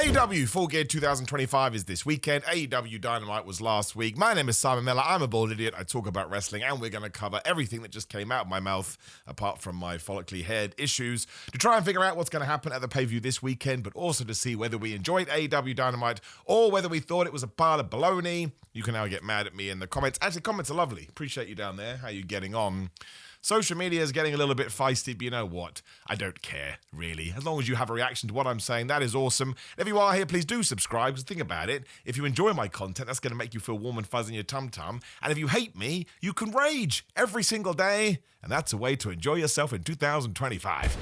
AEW Full Gear 2025 is this weekend. AEW Dynamite was last week. My name is Simon Miller. I'm a bald idiot. I talk about wrestling, and we're going to cover everything that just came out of my mouth, apart from my follicly haired issues, to try and figure out what's going to happen at the pay-per-view this weekend, but also to see whether we enjoyed AEW Dynamite or whether we thought it was a pile of baloney. You can now get mad at me in the comments. Actually, comments are lovely. Appreciate you down there. How are you getting on? Social media is getting a little bit feisty, but you know what? I don't care, really. As long as you have a reaction to what I'm saying, that is awesome. And if you are here, please do subscribe, because think about it. If you enjoy my content, that's going to make you feel warm and fuzzy in your tum-tum. And if you hate me, you can rage every single day. And that's a way to enjoy yourself in 2025.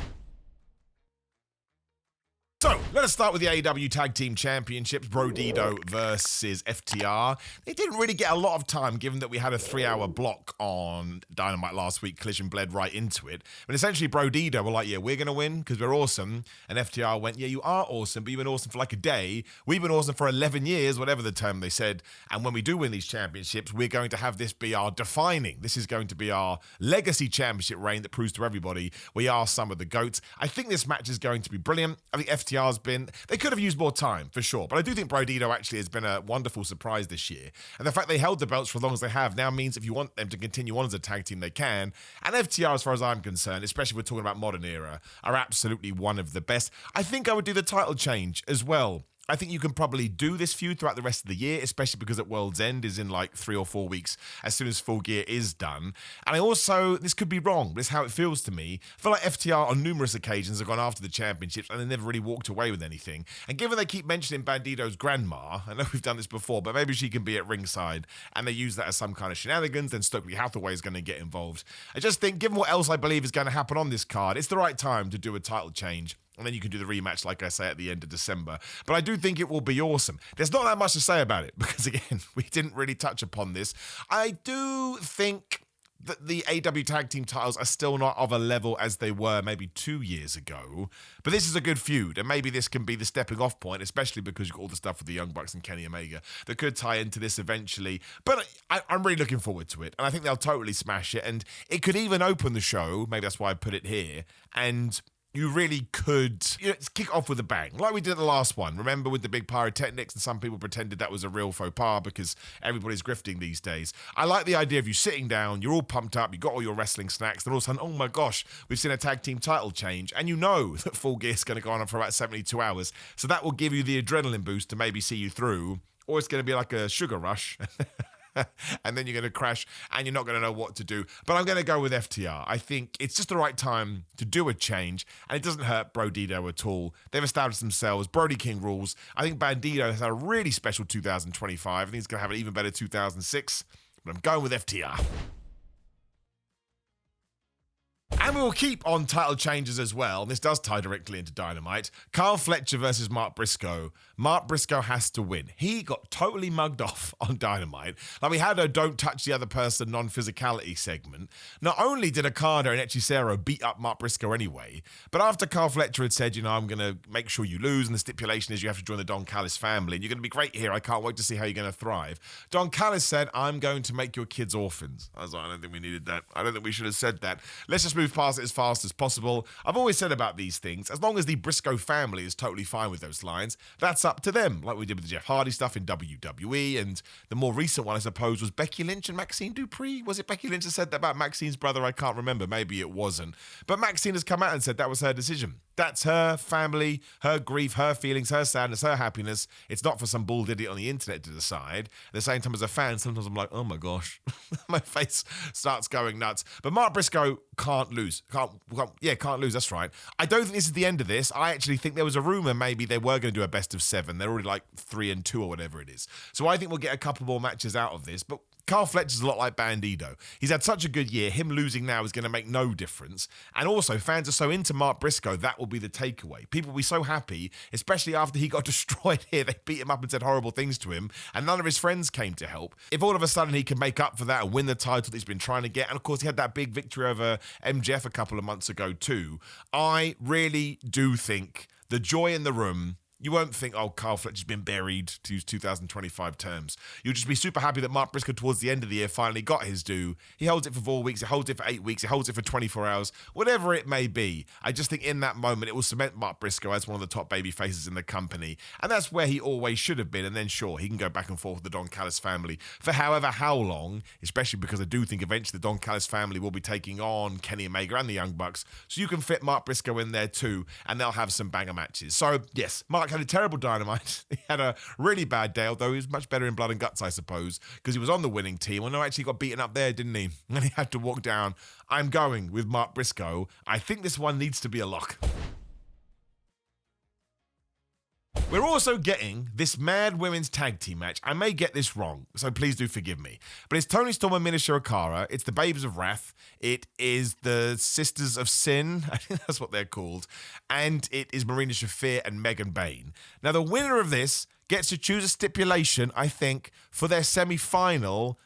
So, let us start with the AEW Tag Team Championships, Brodido versus FTR. They didn't really get a lot of time, given that we had a 3-hour block on Dynamite last week. Collision bled right into it. But essentially, Brodido were like, yeah, we're going to win because we're awesome. And FTR went, yeah, you are awesome, but you've been awesome for like a day. We've been awesome for 11 years, whatever the term they said. And when we do win these championships, we're going to have this be our defining. This is going to be our legacy championship reign that proves to everybody we are some of the GOATs. I think this match is going to be brilliant. I think FTR's been, they could have used more time for sure, but I do think Brodido actually has been a wonderful surprise this year. And the fact they held the belts for as long as they have now means if you want them to continue on as a tag team, they can. And FTR, as far as I'm concerned, especially if we're talking about modern era, are absolutely one of the best. I think I would do the title change as well. I think you can probably do this feud throughout the rest of the year, especially because at World's End is in like 3 or 4 weeks as soon as Full Gear is done. And I also, this could be wrong, but it's how it feels to me. I feel like FTR on numerous occasions have gone after the championships and they never really walked away with anything. And given they keep mentioning Bandido's grandma, I know we've done this before, but maybe she can be at ringside and they use that as some kind of shenanigans, then Stokely Hathaway is going to get involved. I just think, given what else I believe is going to happen on this card, it's the right time to do a title change. And then you can do the rematch, like I say, at the end of December. But I do think it will be awesome. There's not that much to say about it because, again, we didn't really touch upon this. I do think that the AEW Tag Team titles are still not of a level as they were maybe 2 years ago. But this is a good feud, and maybe this can be the stepping off point, especially because you've got all the stuff with the Young Bucks and Kenny Omega that could tie into this eventually. But I'm really looking forward to it, and I think they'll totally smash it. And it could even open the show, maybe that's why I put it here, and you really could kick off with a bang, like we did the last one. Remember with the big pyrotechnics, and some people pretended that was a real faux pas because everybody's grifting these days. I like the idea of you sitting down, you're all pumped up, you got all your wrestling snacks, then all of a sudden, oh my gosh, we've seen a tag team title change, and you know that Full Gear is going to go on for about 72 hours. So that will give you the adrenaline boost to maybe see you through, or it's going to be like a sugar rush. And then you're going to crash and you're not going to know what to do. But I'm going to go with FTR. I think it's just the right time to do a change, and it doesn't hurt Brodido at all. They've established themselves. Brody King rules. I think Bandido has had a really special 2025. I think he's going to have an even better 2006. But I'm going with FTR. And we will keep on title changes as well. This does tie directly into Dynamite. Kyle Fletcher versus Mark Briscoe. Mark Briscoe has to win. He got totally mugged off on Dynamite. Like, we had a don't touch the other person non-physicality segment. Not only did Okada and Hechicero beat up Mark Briscoe anyway, but after Kyle Fletcher had said, I'm going to make sure you lose, and the stipulation is you have to join the Don Callis family, and you're going to be great here. I can't wait to see how you're going to thrive. Don Callis said, I'm going to make your kids orphans. I was like, I don't think we needed that. I don't think we should have said that. Let's just move past it as fast as possible. I've always said about these things, as long as the Briscoe family is totally fine with those lines, that's up to them, like we did with the Jeff Hardy stuff in WWE, and the more recent one, I suppose, was Becky Lynch and Maxine Dupree. Was it Becky Lynch that said that about Maxine's brother? I can't remember. Maybe it wasn't. But Maxine has come out and said that was her decision. That's her family, her grief, her feelings, her sadness, her happiness. It's not for some bald idiot on the internet to decide. At the same time, as a fan, sometimes I'm like, oh my gosh, my face starts going nuts. But Mark Briscoe can't lose. Can't lose. That's right. I don't think this is the end of this. I actually think there was a rumor maybe they were going to do a best of 7. They're already like 3-2 or whatever it is. So I think we'll get a couple more matches out of this. But Kyle Fletcher's a lot like Bandido. He's had such a good year. Him losing now is going to make no difference. And also, fans are so into Mark Briscoe, that will be the takeaway. People will be so happy, especially after he got destroyed here. They beat him up and said horrible things to him, and none of his friends came to help. If all of a sudden he can make up for that and win the title that he's been trying to get, and of course he had that big victory over MJF a couple of months ago too, I really do think the joy in the room You won't think, oh, Kyle Fletcher's been buried, to use 2025 terms. You'll just be super happy that Mark Briscoe towards the end of the year finally got his due. He holds it for 4 weeks, he holds it for 8 weeks, he holds it for 24 hours, whatever it may be. I just think in that moment it will cement Mark Briscoe as one of the top baby faces in the company. And that's where he always should have been. And then sure, he can go back and forth with the Don Callis family for how long, especially because I do think eventually the Don Callis family will be taking on Kenny Omega and the Young Bucks. So you can fit Mark Briscoe in there too, and they'll have some banger matches. So yes, Mark had a terrible Dynamite. He had a really bad day, although he was much better in Blood and Guts, I suppose, because he was on the winning team. Well, no, actually got beaten up there, didn't he? And he had to walk down. I'm going with Mark Briscoe. I think this one needs to be a lock. We're also getting this mad women's tag team match. I may get this wrong, so please do forgive me. But it's Toni Storm and Mina Shirakawa. It's the Babes of Wrath. It is the Sisters of Sin. I think that's what they're called. And it is Marina Shafir and Megan Bayne. Now, the winner of this gets to choose a stipulation, I think, for their semi-final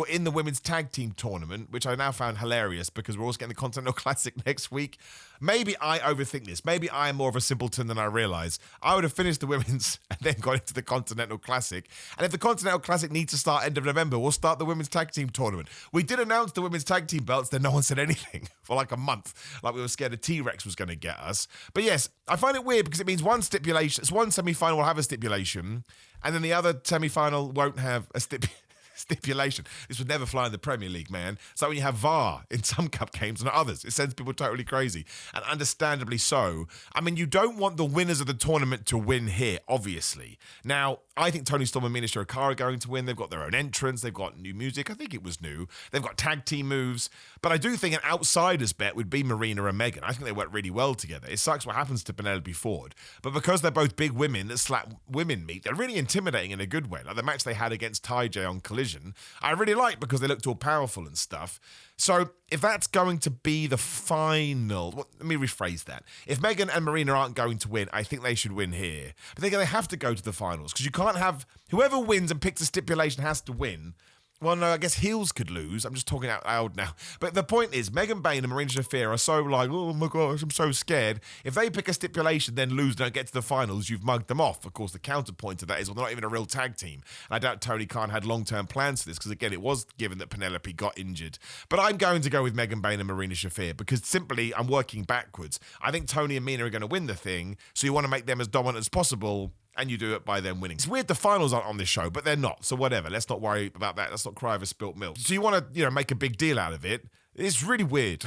in the women's tag team tournament, which I now found hilarious because we're also getting the Continental Classic next week. Maybe I overthink this. Maybe I am more of a simpleton than I realize. I would have finished the women's and then gone into the Continental Classic. And if the Continental Classic needs to start end of November, we'll start the women's tag team tournament. We did announce the women's tag team belts, then no one said anything for like a month. Like we were scared a T-Rex was going to get us. But yes, I find it weird because it means one stipulation. It's one semi-final will have a stipulation, and then the other semi-final won't have a stipulation. This would never fly in the Premier League, man. It's like when you have VAR in some cup games and not others. It sends people totally crazy, and understandably so. I mean, you don't want the winners of the tournament to win here, obviously. Now, I think Toni Storm and Mina Shirakawa are going to win. They've got their own entrance. They've got new music. I think it was new. They've got tag team moves. But I do think an outsider's bet would be Marina and Megan. I think they work really well together. It sucks what happens to Penelope Ford. But because they're both big women that slap women meat, they're really intimidating in a good way. Like the match they had against Ty J on Collision, I really like because they looked all powerful and stuff. So if that's going to be the final, let me rephrase that. If Megan and Marina aren't going to win, I think they should win here. But they're going to have to go to the finals because you can't have whoever wins and picks a stipulation has to win. Well, no, I guess heels could lose. I'm just talking out loud now. But the point is, Megan Bayne and Marina Shafir are so like, oh my gosh, I'm so scared. If they pick a stipulation, then lose and don't get to the finals, you've mugged them off. Of course, the counterpoint to that is, well, they're not even a real tag team. And I doubt Tony Khan had long-term plans for this, because again, it was given that Penelope got injured. But I'm going to go with Megan Bayne and Marina Shafir, because simply, I'm working backwards. I think Tony and Mina are going to win the thing, so you want to make them as dominant as possible, and you do it by them winning. It's weird the finals aren't on this show, but they're not, so whatever. Let's not worry about that. Let's not cry over spilt milk. So you want to, make a big deal out of it. It's really weird.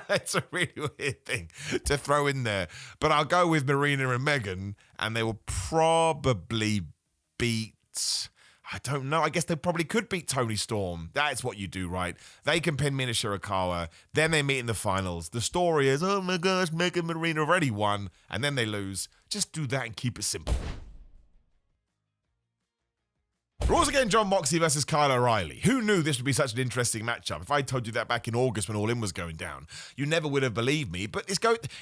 It's a really weird thing to throw in there. But I'll go with Marina and Megan, and they will probably beat... I don't know. I guess they probably could beat Toni Storm. That's what you do, right? They can pin Mina Shirakawa. Then they meet in the finals. The story is, oh my gosh, Megan and Marina already won. And then they lose. Just do that and keep it simple. We're also getting Jon Moxley versus Kyle O'Reilly. Who knew this would be such an interesting matchup? If I told you that back in August when All In was going down, you never would have believed me. But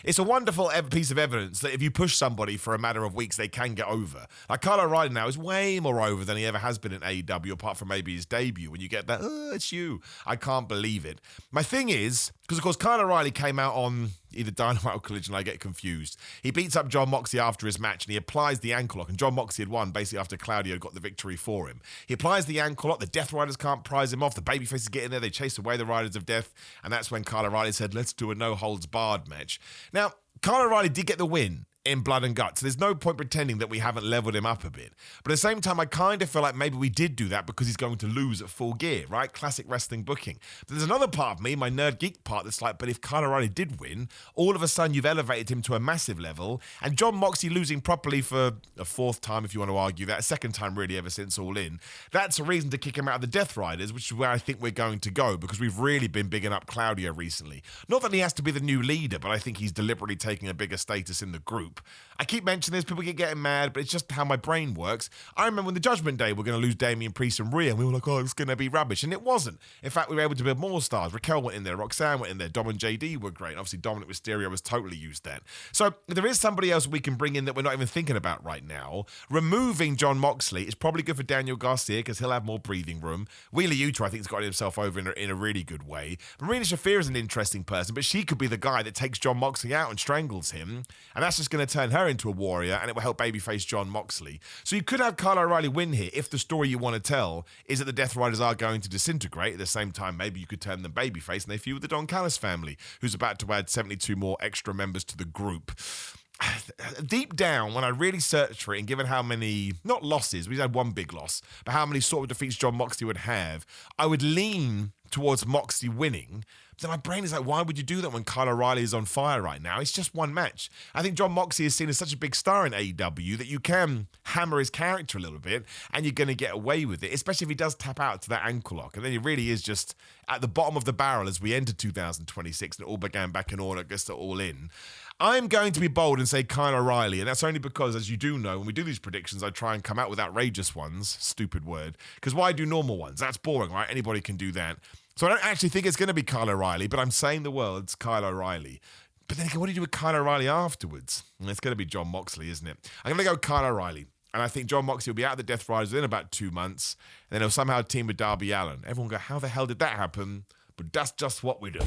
it's a wonderful piece of evidence that if you push somebody for a matter of weeks, they can get over. Like Kyle O'Reilly now is way more over than he ever has been in AEW, apart from maybe his debut. When you get that, oh, it's you. I can't believe it. My thing is, because of course Kyle O'Reilly came out on either Dynamite or Collision, I get confused. He beats up Jon Moxley after his match and he applies the ankle lock, and Jon Moxley had won basically after Claudio got the victory for him. He applies the ankle lock, the Death Riders can't prize him off, the babyfaces get in there, they chase away the Riders of Death, and that's when Kyle O'Reilly said, let's do a no-holds-barred match. Now, Kyle O'Reilly did get the win in Blood and Guts. So there's no point pretending that we haven't leveled him up a bit. But at the same time, I kind of feel like maybe we did do that because he's going to lose at Full Gear, right? Classic wrestling booking. But there's another part of me, my nerd geek part, that's like, but if Kyle O'Reilly did win, all of a sudden you've elevated him to a massive level, and Jon Moxley losing properly for a fourth time, if you want to argue that, a second time really ever since All In, that's a reason to kick him out of the Death Riders, which is where I think we're going to go, because we've really been bigging up Claudio recently. Not that he has to be the new leader, but I think he's deliberately taking a bigger status in the group. I keep mentioning this, people get getting mad, but it's just how my brain works. I remember when the Judgment Day we're going to lose Damian Priest and Rhea, and we were like, oh, it's going to be rubbish, and it wasn't. In fact, we were able to build more stars. Raquel went in there, Roxanne went in there, Dom and JD were great. Obviously, Dominic Mysterio was totally used then. So if there is somebody else we can bring in that we're not even thinking about right now, removing Jon Moxley is probably good for Daniel Garcia because he'll have more breathing room. Wheeler Yuta, I think, has got himself over in a really good way. Marina Shafir is an interesting person, but she could be the guy that takes Jon Moxley out and strangles him, and that's just going going to turn her into a warrior, and it will help babyface Jon Moxley. So you could have Kyle O'Reilly win here if the story you want to tell is that the Death Riders are going to disintegrate. At the same time, maybe you could turn them babyface and they feud with the Don Callis family, who's about to add 72 more extra members to the group. Deep down, when I really searched for it, and given how many, not losses, we had one big loss, but how many sort of defeats Jon Moxley would have, I would lean towards Moxley winning. But then my brain is like, why would you do that when Kyle O'Reilly is on fire right now? It's just one match. I think Jon Moxley is seen as such a big star in AEW that you can hammer his character a little bit and you're going to get away with it, especially if he does tap out to that ankle lock. And then he really is just at the bottom of the barrel as we enter 2026 and it all began back in August, all in. I'm going to be bold and say Kyle O'Reilly, and that's only because, as you do know, when we do these predictions, I try and come out with outrageous ones, stupid word, because why do normal ones? That's boring, right? Anybody can do that. So I don't actually think it's going to be Kyle O'Reilly, but I'm saying the words Kyle O'Reilly. But then again, what do you do with Kyle O'Reilly afterwards? And it's going to be Jon Moxley, isn't it? I'm going to go Kyle O'Reilly. And I think Jon Moxley will be out of the Death Riders within about 2 months, and then he'll somehow team with Darby Allin. Everyone will go, how the hell did that happen? But that's just what we do.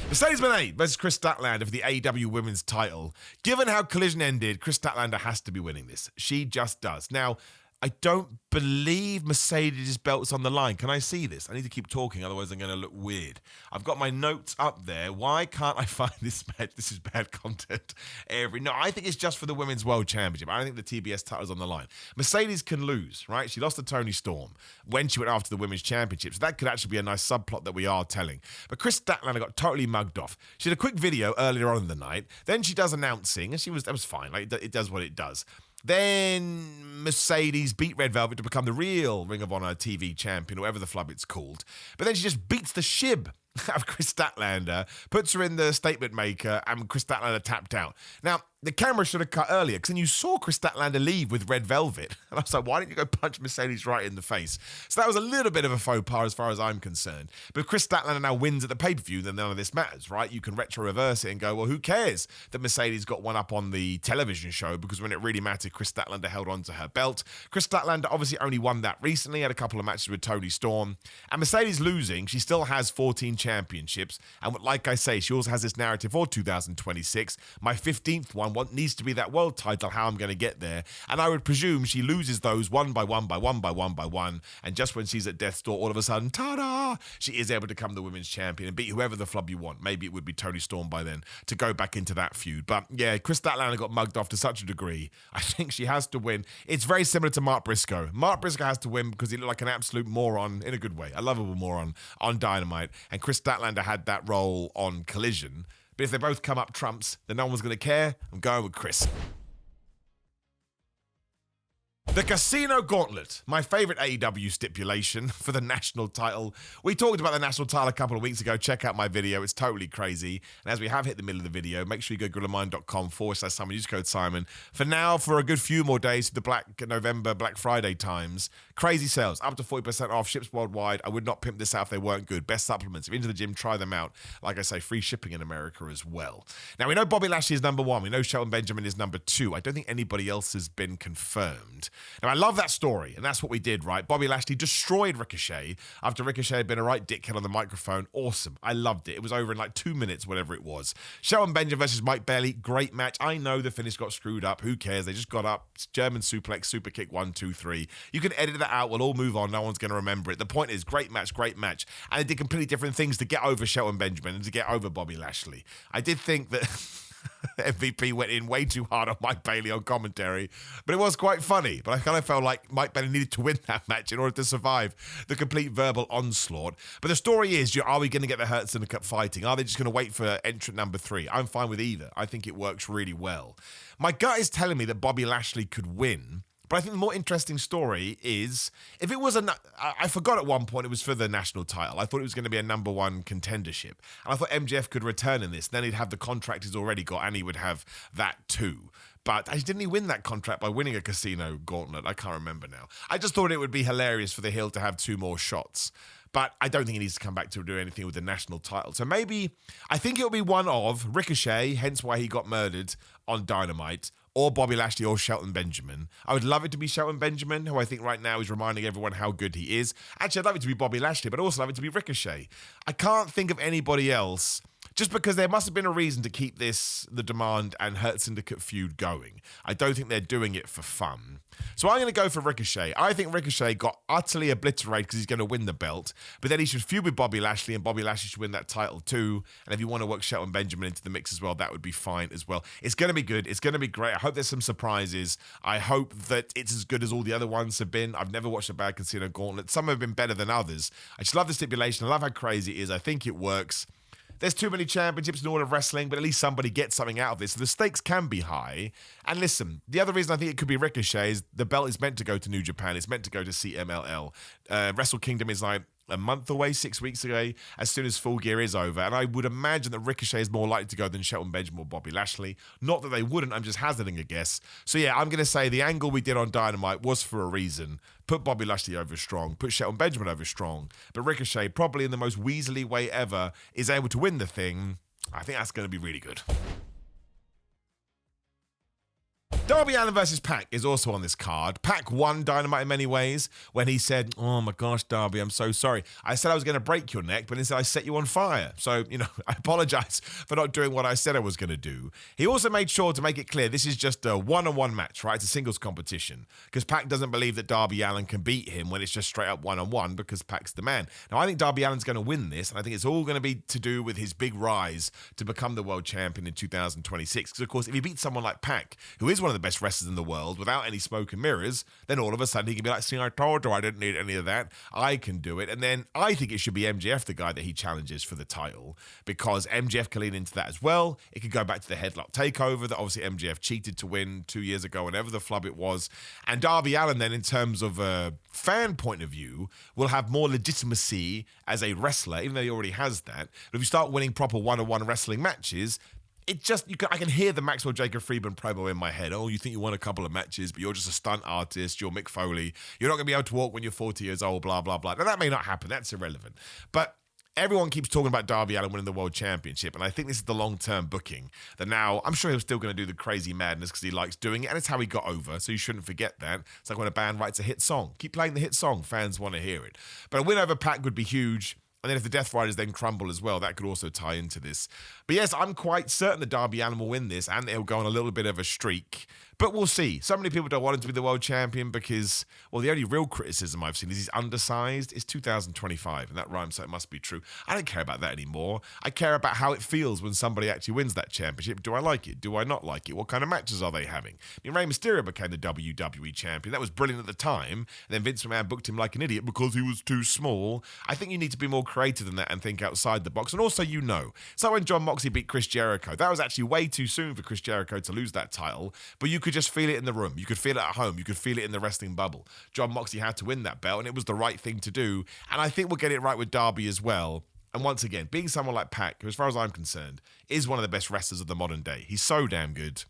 Mercedes Moné versus Kris Statlander for the AEW Women's title. Given how Collision ended, Kris Statlander has to be winning this. She just does. Now, I don't believe Mercedes' belt's on the line. Can I see this? I need to keep talking, otherwise I'm going to look weird. I've got my notes up there. Why can't I find this match? This is bad content. No, I think it's just for the Women's World Championship. I don't think the TBS title's on the line. Mercedes can lose, right? She lost to Toni Storm when she went after the Women's Championship. So that could actually be a nice subplot that we are telling. But Kris Statlander got totally mugged off. She did a quick video earlier on in the night. Then she does announcing, and that was fine. Like, it does what it does. Then Mercedes beat Red Velvet to become the real Ring of Honor TV champion, or whatever the flub it's called. But then she just beats the shib out of Kris Statlander, puts her in the statement maker, and Kris Statlander tapped out. Now, the camera should have cut earlier, because then you saw Kris Statlander leave with Red Velvet. And I was like, why didn't you go punch Mercedes right in the face? So that was a little bit of a faux pas as far as I'm concerned. But if Kris Statlander now wins at the pay-per-view, then none of this matters, right? You can retro-reverse it and go, well, who cares that Mercedes got one up on the television show? Because when it really mattered, Kris Statlander held on to her belt. Kris Statlander obviously only won that recently, had a couple of matches with Toni Storm. And Mercedes losing, she still has 14 championships. And like I say, she also has this narrative for 2026. My 15th one needs to be that world title, how I'm going to get there. And I would presume she loses those one by one by one by one by one. And just when she's at death's door, all of a sudden, ta-da, she is able to become the women's champion and beat whoever the flub you want. Maybe it would be Toni Storm by then to go back into that feud. But yeah, Kris Statlander got mugged off to such a degree. I think she has to win. It's very similar to Mark Briscoe. Mark Briscoe has to win because he looked like an absolute moron, in a good way, a lovable moron on Dynamite. And Kris Statlander had that role on Collision. But if they both come up trumps, then no one's going to care. I'm going with Kris. The Casino Gauntlet, my favorite AEW stipulation for the national title. We talked about the national title a couple of weeks ago. Check out my video. It's totally crazy. And as we have hit the middle of the video, make sure you go GorillaMind.com/Simon. Use code Simon. For now, for a good few more days, the November Black Friday times, crazy sales, up to 40% off, ships worldwide. I would not pimp this out if they weren't good. Best supplements. If you're into the gym, try them out. Like I say, free shipping in America as well. Now, we know Bobby Lashley is number 1. We know Shelton Benjamin is number 2. I don't think anybody else has been confirmed. Now, I love that story, and that's what we did, right? Bobby Lashley destroyed Ricochet after Ricochet had been a right dickhead on the microphone. Awesome. I loved it. It was over in like 2 minutes, whatever it was. Shelton Benjamin versus Mike Bailey, great match. I know the finish got screwed up. Who cares? They just got up. German suplex, super kick, 1, 2, 3. You can edit that out. We'll all move on. No one's going to remember it. The point is, great match, great match. And they did completely different things to get over Shelton Benjamin and to get over Bobby Lashley. I did think that MVP went in way too hard on Mike Bailey on commentary, but it was quite funny. But I kind of felt like Mike Bailey needed to win that match in order to survive the complete verbal onslaught. But the story is, are we going to get the Hurts in the Cup fighting? Are they just going to wait for entrant number 3? I'm fine with either. I think it works really well. My gut is telling me that Bobby Lashley could win. But I think the more interesting story is, if it was I forgot at one point it was for the national title. I thought it was going to be a number 1 contendership. And I thought MJF could return in this. Then he'd have the contract he's already got, and he would have that too. But didn't he win that contract by winning a Casino Gauntlet? I can't remember now. I just thought it would be hilarious for the heel to have 2 more shots. But I don't think he needs to come back to do anything with the national title. So maybe, I think it'll be one of Ricochet, hence why he got murdered on Dynamite, or Bobby Lashley or Shelton Benjamin. I would love it to be Shelton Benjamin, who I think right now is reminding everyone how good he is. Actually, I'd love it to be Bobby Lashley, but I'd also love it to be Ricochet. I can't think of anybody else just because there must have been a reason to keep the Demand and Hurt Syndicate feud going. I don't think they're doing it for fun. So I'm going to go for Ricochet. I think Ricochet got utterly obliterated because he's going to win the belt, but then he should feud with Bobby Lashley, and Bobby Lashley should win that title too. And if you want to work Shelton Benjamin into the mix as well, that would be fine as well. It's going to be good. It's going to be great. I hope there's some surprises. I hope that it's as good as all the other ones have been. I've never watched a Bad Casino Gauntlet. Some have been better than others. I just love the stipulation. I love how crazy it is. I think it works. There's too many championships in all of wrestling, but at least somebody gets something out of this. So the stakes can be high. And listen, the other reason I think it could be Ricochet is the belt is meant to go to New Japan. It's meant to go to CMLL. Wrestle Kingdom is like a month away, 6 weeks away, as soon as Full Gear is over. And I would imagine that Ricochet is more likely to go than Shelton Benjamin or Bobby Lashley. Not that they wouldn't, I'm just hazarding a guess. So yeah, I'm going to say the angle we did on Dynamite was for a reason. Put Bobby Lashley over strong, put Shelton Benjamin over strong, but Ricochet, probably in the most Weasley way ever, is able to win the thing. I think that's going to be really good. Darby Allin versus Pac is also on this card. Pac won Dynamite in many ways when he said, "Oh my gosh, Darby, I'm so sorry. I said I was going to break your neck, but instead I set you on fire. So, I apologize for not doing what I said I was going to do." He also made sure to make it clear this is just a one-on-one match, right? It's a singles competition because Pac doesn't believe that Darby Allin can beat him when it's just straight up one-on-one because Pac's the man. Now, I think Darby Allin's going to win this, and I think it's all going to be to do with his big rise to become the world champion in 2026. Because, of course, if he beats someone like Pac, who is one of the best wrestlers in the world without any smoke and mirrors, then all of a sudden he can be like, "See, I told you I didn't need any of that. I can do it." And then I think it should be MJF the guy that he challenges for the title because MJF can lean into that as well. It could go back to the headlock takeover that obviously MJF cheated to win 2 years ago, whenever the flub it was. And Darby Allin then, in terms of a fan point of view, will have more legitimacy as a wrestler, even though he already has that. But if you start winning proper one-on-one wrestling matches, I can hear the Maxwell Jacob Friedman promo in my head. "Oh, you think you won a couple of matches, but you're just a stunt artist. You're Mick Foley. You're not going to be able to walk when you're 40 years old, blah, blah, blah." Now, that may not happen. That's irrelevant. But everyone keeps talking about Darby Allin winning the world championship, and I think this is the long-term booking. That now, I'm sure he's still going to do the crazy madness because he likes doing it, and it's how he got over, so you shouldn't forget that. It's like when a band writes a hit song. Keep playing the hit song. Fans want to hear it. But a win over Pac would be huge. And then if the Death Riders then crumble as well, that could also tie into this. But yes, I'm quite certain that Darby Allin will win this, and it'll go on a little bit of a streak. But we'll see. So many people don't want him to be the world champion because, well, the only real criticism I've seen is he's undersized. It's 2025, and that rhymes, so it must be true. I don't care about that anymore. I care about how it feels when somebody actually wins that championship. Do I like it? Do I not like it? What kind of matches are they having? I mean, Rey Mysterio became the WWE champion. That was brilliant at the time. And then Vince McMahon booked him like an idiot because he was too small. I think you need to be more creative than that and think outside the box. And also, so when John Moxley beat Chris Jericho, that was actually way too soon for Chris Jericho to lose that title, but you could just feel it in the room. You could feel it at home. You could feel it in the wrestling bubble. John Moxley had to win that belt, and it was the right thing to do. And I think we'll get it right with Darby as well. And once again, being someone like Pac, who, as far as I'm concerned, is one of the best wrestlers of the modern day. He's so damn good.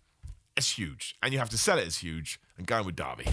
It's huge. And you have to sell it as huge and going with Darby.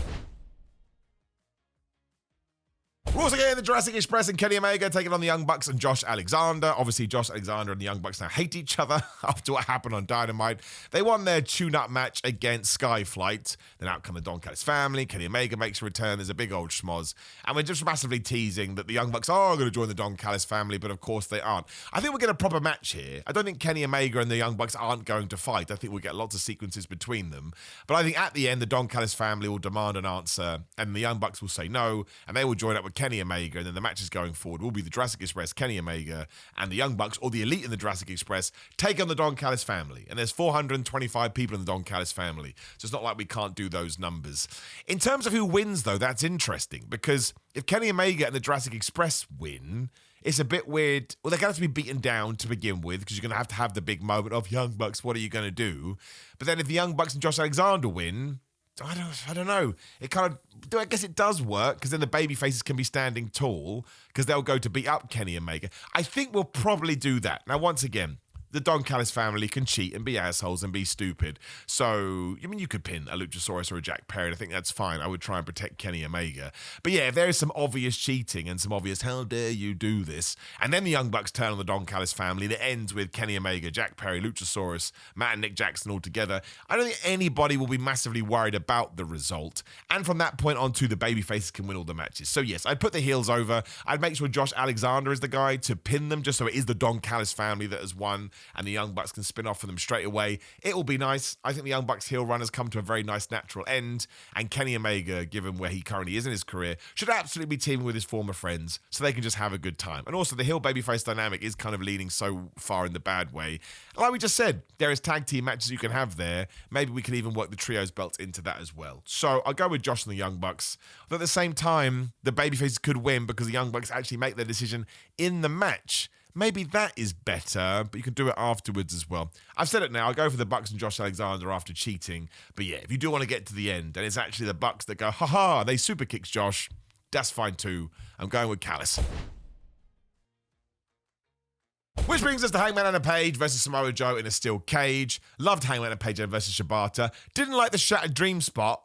We're also getting the Jurassic Express and Kenny Omega taking on the Young Bucks and Josh Alexander. Obviously, Josh Alexander and the Young Bucks now hate each other after what happened on Dynamite. They won their tune-up match against Skyflight. Then out come the Don Callis family. Kenny Omega makes a return. There's a big old schmoz. And we're just massively teasing that the Young Bucks are going to join the Don Callis family, but of course they aren't. I think we'll get a proper match here. I don't think Kenny Omega and the Young Bucks aren't going to fight. I think we'll get lots of sequences between them. But I think at the end, the Don Callis family will demand an answer, and the Young Bucks will say no, and they will join up with Kenny Omega, and then the matches going forward will be the Jurassic Express, Kenny Omega, and the Young Bucks, or the Elite in the Jurassic Express, take on the Don Callis family. And there's 425 people in the Don Callis family, so it's not like we can't do those numbers. In terms of who wins, though, that's interesting, because if Kenny Omega and the Jurassic Express win, it's a bit weird. Well, they're going to have to be beaten down to begin with, because you're going to have the big moment of Young Bucks, what are you going to do? But then if the Young Bucks and Josh Alexander win, I don't know. It kind of, I guess it does work, because then the baby faces can be standing tall because they'll go to beat up Kenny Omega. I think we'll probably do that. Now, once again, the Don Callis family can cheat and be assholes and be stupid. So, I mean, you could pin a Luchasaurus or a Jack Perry. I think that's fine. I would try and protect Kenny Omega. But yeah, if there is some obvious cheating and some obvious, how dare you do this, and then the Young Bucks turn on the Don Callis family, and it ends with Kenny Omega, Jack Perry, Luchasaurus, Matt and Nick Jackson all together, I don't think anybody will be massively worried about the result. And from that point on to the babyfaces can win all the matches. So yes, I'd put the heels over. I'd make sure Josh Alexander is the guy to pin them, just so it is the Don Callis family that has won. and the Young Bucks can spin off for them straight away. It will be nice. I think the Young Bucks heel run has come to a very nice natural end, and Kenny Omega, given where he currently is in his career, should absolutely be teaming with his former friends so they can just have a good time. And also, the heel babyface dynamic is kind of leaning so far in the bad way. Like we just said, there is tag team matches you can have there. Maybe we can even work the trios belt into that as well. So I'll go with Josh and the Young Bucks. But at the same time, the babyfaces could win because the Young Bucks actually make their decision in the match. Maybe that is better, but you can do it afterwards as well. I've said it now. I'll go for the Bucks and Josh Alexander after cheating. But yeah, if you do want to get to the end, and it's actually the Bucks that go, ha, they super kicks Josh, that's fine too. I'm going with Callis. Which brings us to Hangman and Page versus Samoa Joe in a steel cage. Loved Hangman and Page versus Shibata. Didn't like the Shattered Dream spot.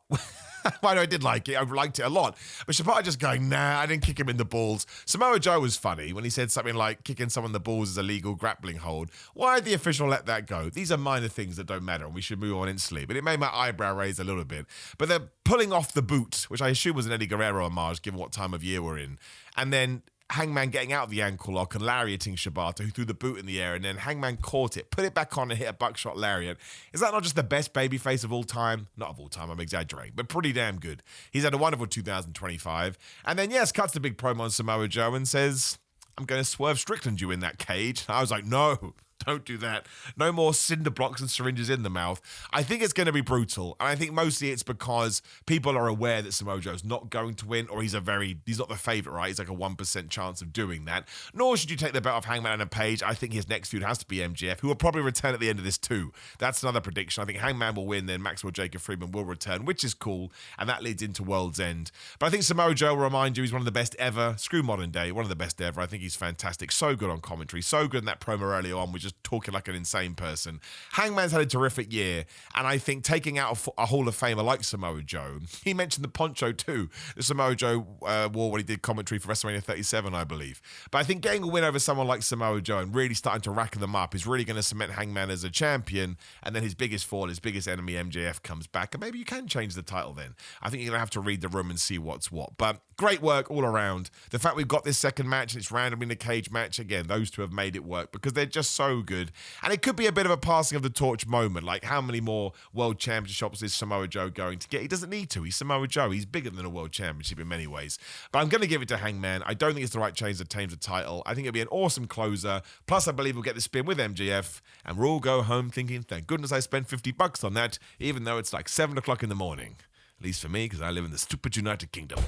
Well, no, I did like it. I liked it a lot. But Shibata just going, nah, I didn't kick him in the balls. Samoa Joe was funny when he said something like kicking someone in the balls is a legal grappling hold. Why did the official let that go? These are minor things that don't matter and we should move on instantly. But it made my eyebrow raise a little bit. But they're pulling off the boot, which I assume was an Eddie Guerrero homage given what time of year we're in. And then Hangman getting out of the ankle lock and lariating Shibata, who threw the boot in the air, and then Hangman caught it, put it back on and hit a buckshot lariat. Is that not just the best babyface of all time? Not of all time, I'm exaggerating, but pretty damn good. He's had a wonderful 2025. And then, yes, cuts the big promo on Samoa Joe and says, I'm going to Swerve Strickland you in that cage. I was like, no. Don't do that. No more cinder blocks and syringes in the mouth. I think it's going to be brutal. And I think mostly it's because people are aware that Samoa Joe's not going to win, or he's not the favorite, right? He's like a 1% chance of doing that. Nor should you take the belt off Hangman and Page. I think his next feud has to be MJF, who will probably return at the end of this too. That's another prediction. I think Hangman will win, then Maxwell Jacob Friedman will return, which is cool. And that leads into World's End. But I think Samoa Joe will remind you he's one of the best ever. Screw modern day. One of the best ever. I think he's fantastic. So good on commentary. So good in that promo early on. We're just talking like an insane person. Hangman's had a terrific year, and I think taking out a Hall of Famer like Samoa Joe, he mentioned the poncho too, the Samoa Joe wore when he did commentary for WrestleMania 37, I believe. But I think getting a win over someone like Samoa Joe and really starting to rack them up is really going to cement Hangman as a champion, and then his biggest fall, his biggest enemy, MJF, comes back, and maybe you can change the title then. I think you're going to have to read the room and see what's what. But great work all around. The fact we've got this second match, and it's randomly in a cage match, again, those two have made it work because they're just so good. And it could be a bit of a passing of the torch moment. Like, how many more world championships is Samoa Joe going to get? He doesn't need to. He's Samoa Joe. He's bigger than a world championship in many ways. But I'm going to give it to Hangman. I don't think it's the right change that tames the title. I think it'll be an awesome closer. Plus, I believe we'll get the spin with MJF, and we'll all go home thinking, thank goodness I spent $50 on that, even though it's like 7 o'clock in the morning. At least for me, because I live in the stupid United Kingdom.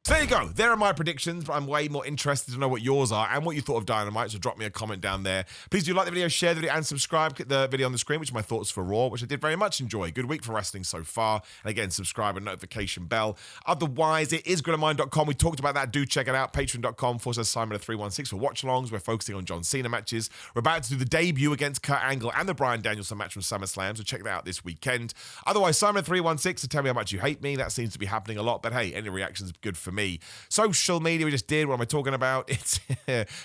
So there you go. There are my predictions, but I'm way more interested to know what yours are and what you thought of Dynamite, so drop me a comment down there. Please do like the video, share the video, and subscribe. Click the video on the screen, which are my thoughts for Raw, which I did very much enjoy. Good week for wrestling so far. And again, subscribe and notification bell. Otherwise, it is gritandmind.com. We talked about that. Do check it out. Patreon.com/Simon316 for watch-alongs. We're focusing on John Cena matches. We're about to do the debut against Kurt Angle and the Bryan Danielson match from SummerSlam, so check that out this weekend. Otherwise, Simon316 to tell me how much you hate me. That seems to be happening a lot, but hey, any reactions good for me. Social media we just did. What am I talking about? It's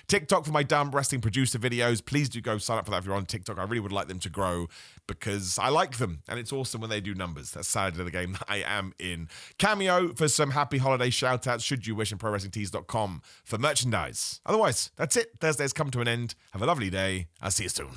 TikTok for my dumb wrestling producer videos. Please do go sign up for that if you're on TikTok. I really would like them to grow because I like them and it's awesome when they do numbers. That's side of the game that I am in. Cameo for some happy holiday shout outs should you wish, and ProWrestlingTees.com for merchandise. Otherwise, that's it. Thursday's come to an end. Have a lovely day. I'll see you soon.